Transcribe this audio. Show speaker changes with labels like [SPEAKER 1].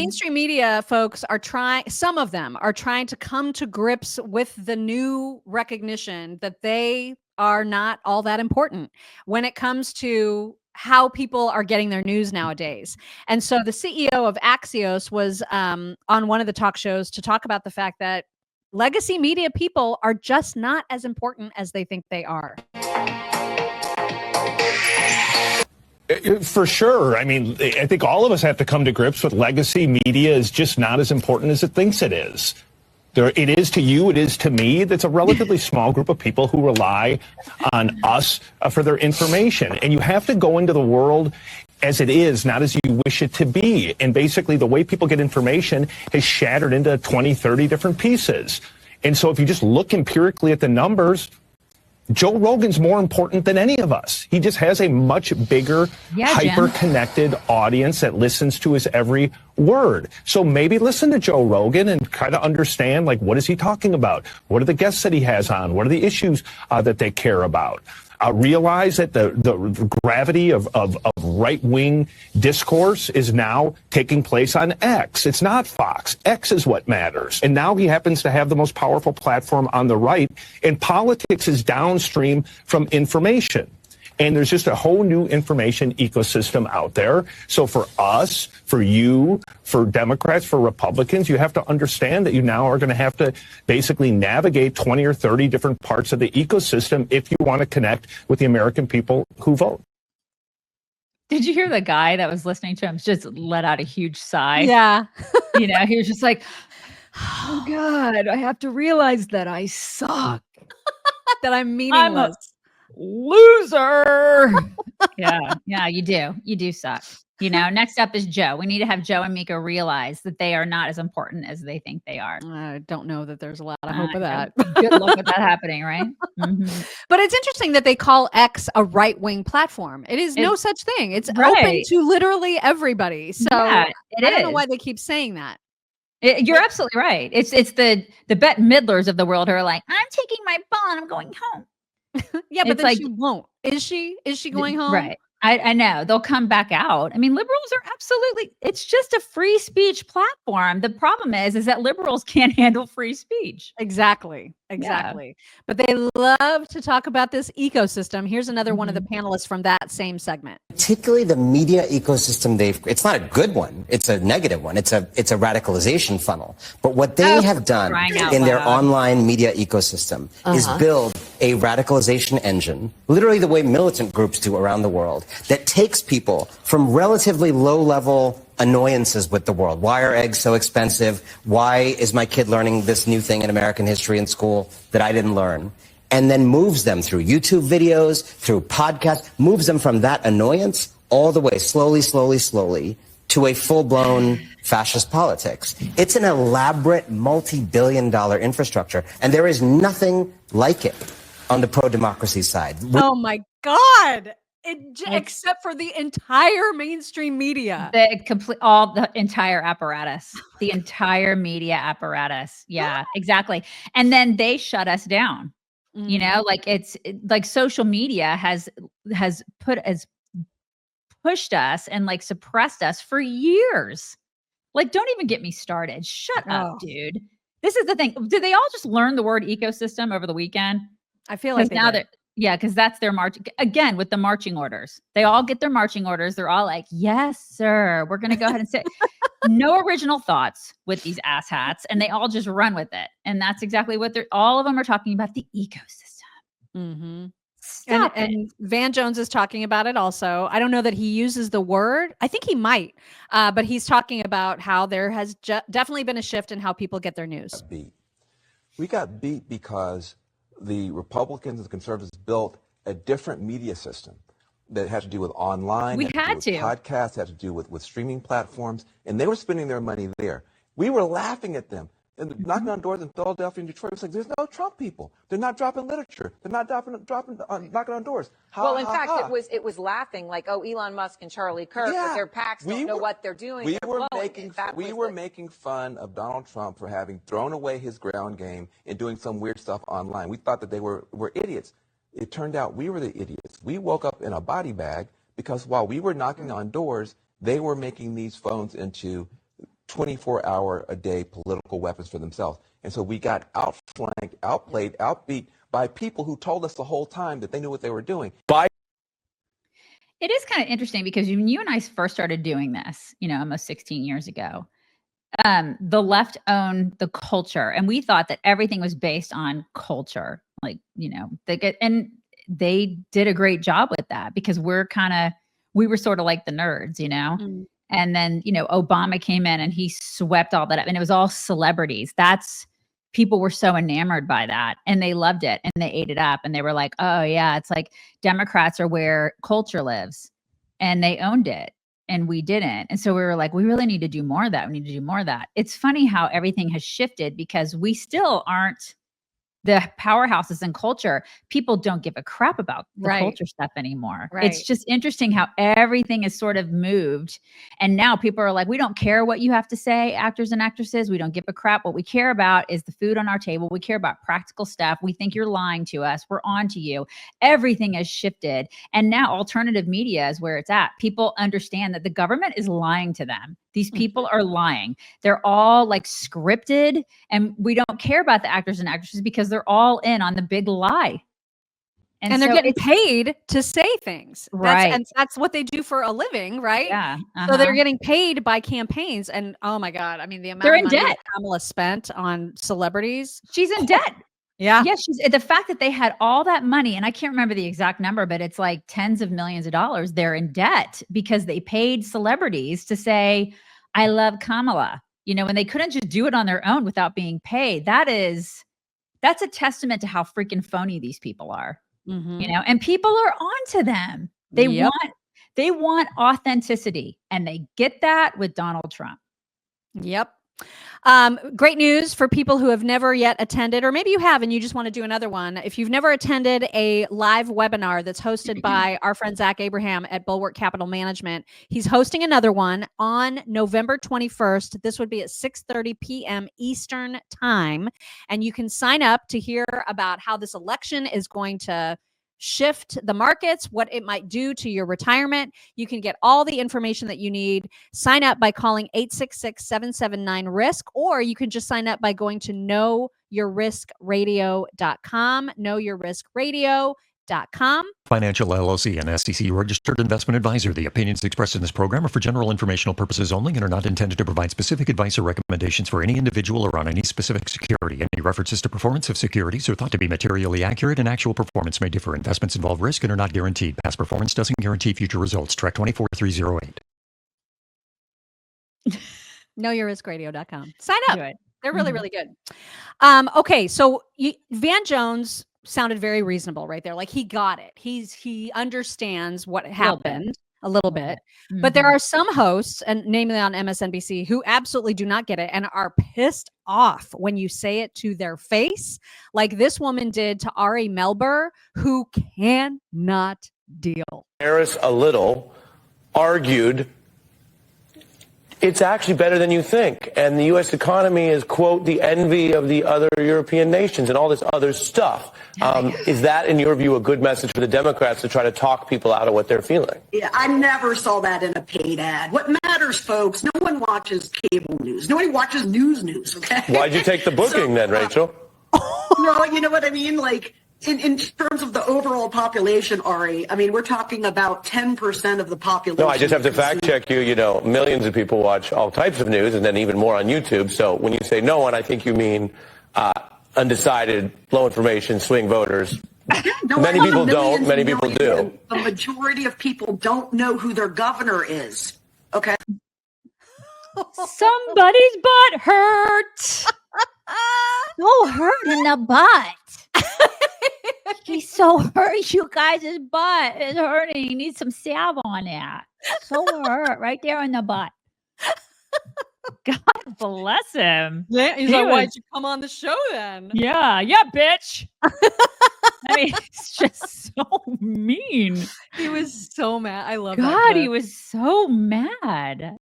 [SPEAKER 1] mainstream media folks are some of them are trying to come to grips with the new recognition that they are not all that important when it comes to how people are getting their news nowadays. And so the CEO of Axios was on one of the talk shows to talk about the fact that legacy media people are just not as important as they think they are.
[SPEAKER 2] For sure. I mean, I think all of us have to come to grips with legacy media is just not as important as it thinks it is. It is to you, it is to me. That's a relatively small group of people who rely on us for their information. And you have to go into the world as it is, not as you wish it to be. And basically, the way people get information has shattered into 20, 30 different pieces. And so if you just look empirically at the numbers, Joe Rogan's more important than any of us. He just has a much bigger, hyper-connected audience that listens to his every word. So maybe listen to Joe Rogan and kind of understand, like, what is he talking about? What are the guests that he has on? What are the issues that they care about? Realize that the gravity of right-wing discourse is now taking place on X. It's not Fox. X is what matters. And now he happens to have the most powerful platform on the right, and politics is downstream from information. And there's just a whole new information ecosystem out there. So for us, for you, for Democrats, for Republicans, you have to understand that you now are going to have to basically navigate 20 or 30 different parts of the ecosystem if you want to connect with the American people who vote.
[SPEAKER 3] Did you hear the guy that was listening to him just let out a huge sigh?
[SPEAKER 1] Yeah.
[SPEAKER 3] You know, he was just like, oh God, I have to realize that I suck.
[SPEAKER 1] That I'm meaningless.
[SPEAKER 3] Loser. Yeah, you do suck. You know, next up is Joe. We need to have Joe and Mika realize that they are not as important as they think they are.
[SPEAKER 1] I don't know that there's a lot of hope of that.
[SPEAKER 3] Good luck with that happening, right? Mm-hmm.
[SPEAKER 1] But it's interesting that they call X a right-wing platform. It is no such thing. It's open to literally everybody. So I don't know why they keep saying that.
[SPEAKER 3] You're absolutely right. It's the Bette Midlers of the world who are like, I'm taking my ball and I'm going home.
[SPEAKER 1] Yeah, but then she won't. Is she going home?
[SPEAKER 3] Right. I know. They'll come back out. I mean, liberals are absolutely, it's just a free speech platform. The problem is that liberals can't handle free speech.
[SPEAKER 1] Exactly. Yeah. But they love to talk about this ecosystem. Here's another one of the panelists from that same segment.
[SPEAKER 4] Particularly the media ecosystem it's not a good one. It's a negative one. It's a radicalization funnel. But what they have done in their online media ecosystem is build a radicalization engine, literally the way militant groups do around the world, that takes people from relatively low-level annoyances with the world. Why are eggs so expensive? Why is my kid learning this new thing in American history in school that I didn't learn? And then moves them through YouTube videos, through podcasts, moves them from that annoyance all the way slowly to a full-blown fascist politics. It's an elaborate multi-billion-dollar infrastructure, and there is nothing like it on the pro-democracy side.
[SPEAKER 1] Oh my God. Except for the entire mainstream media.
[SPEAKER 3] The entire apparatus. The entire media apparatus. Yeah, exactly. And then they shut us down. Mm-hmm. You know, like social media has pushed us and like suppressed us for years. Like, don't even get me started. Shut up, dude. This is the thing. Did they all just learn the word ecosystem over the weekend?
[SPEAKER 1] I feel like
[SPEAKER 3] now because that's their march again with the marching orders. They all get their marching orders. They're all like, yes, sir. We're going to go ahead and say no original thoughts with these asshats. And they all just run with it. And that's exactly what all of them are talking about, the ecosystem.
[SPEAKER 1] Mm-hmm. And Van Jones is talking about it also. I don't know that he uses the word. I think he might. But he's talking about how there has definitely been a shift in how people get their news.
[SPEAKER 5] We got beat because the Republicans and the conservatives built a different media system that had to do with online, podcasts, had to do with streaming platforms, and they were spending their money there. We were laughing at them and knocking on doors in Philadelphia and Detroit. It was like, there's no Trump people. They're not dropping literature. They're not knocking on doors.
[SPEAKER 6] In fact, it was laughing like, oh, Elon Musk and Charlie Kirk with their PACs don't know what they're doing.
[SPEAKER 5] We were making fun of Donald Trump for having thrown away his ground game and doing some weird stuff online. We thought that they were idiots. It turned out we were the idiots. We woke up in a body bag because while we were knocking on doors, they were making these phones into 24-hour-a-day political weapons for themselves. And so we got outflanked, outplayed, outbeat by people who told us the whole time that they knew what they were doing.
[SPEAKER 3] It is kind of interesting because when you and I first started doing this, almost 16 years ago, the left owned the culture, and we thought that everything was based on culture. Like, and they did a great job with that because we were sort of like the nerds,
[SPEAKER 1] Mm.
[SPEAKER 3] And then, Obama came in and he swept all that up, and it was all celebrities. People were so enamored by that and they loved it and they ate it up and they were like, oh yeah, it's like Democrats are where culture lives, and they owned it and we didn't. And so we were like, we really need to do more of that. We need to do more of that. It's funny how everything has shifted because we still aren't the powerhouses in culture. People don't give a crap about the culture stuff anymore.
[SPEAKER 1] Right.
[SPEAKER 3] It's just interesting how everything is sort of moved. And now people are like, we don't care what you have to say, actors and actresses. We don't give a crap. What we care about is the food on our table. We care about practical stuff. We think you're lying to us. We're on to you. Everything has shifted. And now alternative media is where it's at. People understand that the government is lying to them. These people are lying. They're all like scripted, and we don't care about the actors and actresses because they're all in on the big lie.
[SPEAKER 1] And they're getting paid to say things.
[SPEAKER 3] Right.
[SPEAKER 1] And that's what they do for a living, right?
[SPEAKER 3] Yeah.
[SPEAKER 1] So they're getting paid by campaigns. And oh my God, I mean, the amount of money that Kamala spent on celebrities.
[SPEAKER 3] She's in debt.
[SPEAKER 1] Yeah.
[SPEAKER 3] Yeah. The fact that they had all that money, and I can't remember the exact number, but it's like tens of millions of dollars. They're in debt because they paid celebrities to say, I love Kamala, and they couldn't just do it on their own without being paid. That's a testament to how freaking phony these people are, and people are onto them. They want authenticity, and they get that with Donald Trump.
[SPEAKER 1] Yep. Great news for people who have never yet attended, or maybe you have and you just want to do another one. If you've never attended a live webinar that's hosted by our friend Zach Abraham at Bulwark Capital Management, he's hosting another one on November 21st. This would be at 6:30 p.m. Eastern time. And you can sign up to hear about how this election is going to shift the markets, what it might do to your retirement. You can get all the information that you need. Sign up by calling 866-779-RISK, or you can just sign up by going to knowyourriskradio.com, knowyourriskradio.com.
[SPEAKER 7] Financial LLC and SEC registered investment advisor. The opinions expressed in this program are for general informational purposes only and are not intended to provide specific advice or recommendations for any individual or on any specific security. Any references to performance of securities are thought to be materially accurate, and actual performance may differ. Investments involve risk and are not guaranteed. Past performance doesn't guarantee future results. Track 24308.
[SPEAKER 1] knowyourriskradio.com. Sign up. They're really, really good. Okay, so Van Jones sounded very reasonable right there. Like he got it. He understands what happened a little bit. But there are some hosts, and namely on MSNBC, who absolutely do not get it and are pissed off when you say it to their face, like this woman did to Ari Melber, who cannot deal.
[SPEAKER 8] Harris a little argued it's actually better than you think. And the U.S. economy is, quote, the envy of the other European nations and all this other stuff. Is that, in your view, a good message for the Democrats to try to talk people out of what they're feeling?
[SPEAKER 9] Yeah, I never saw that in a paid ad. What matters, folks, no one watches cable news. Nobody watches news, okay?
[SPEAKER 8] Why'd you take the booking then, Rachel?
[SPEAKER 9] No, you know what I mean? Like, in terms of the overall population, Ari, I mean, we're talking about 10% of the population.
[SPEAKER 8] No, I just have to fact check you. Millions of people watch all types of news and then even more on YouTube. So when you say no one, I think you mean undecided, low information, swing voters.
[SPEAKER 9] No,
[SPEAKER 8] many people don't. Many people do.
[SPEAKER 9] The majority of people don't know who their governor is. Okay.
[SPEAKER 3] Somebody's butt hurt. So hurt in the butt. He's so hurt. You guys, his butt is hurting. He needs some salve on that. So hurt right there in the butt. God bless him.
[SPEAKER 1] Yeah, he's like, why'd you come on the show then?
[SPEAKER 3] Yeah, bitch. I mean, it's just so mean.
[SPEAKER 1] He was so mad. I love that.
[SPEAKER 3] God, he was so mad.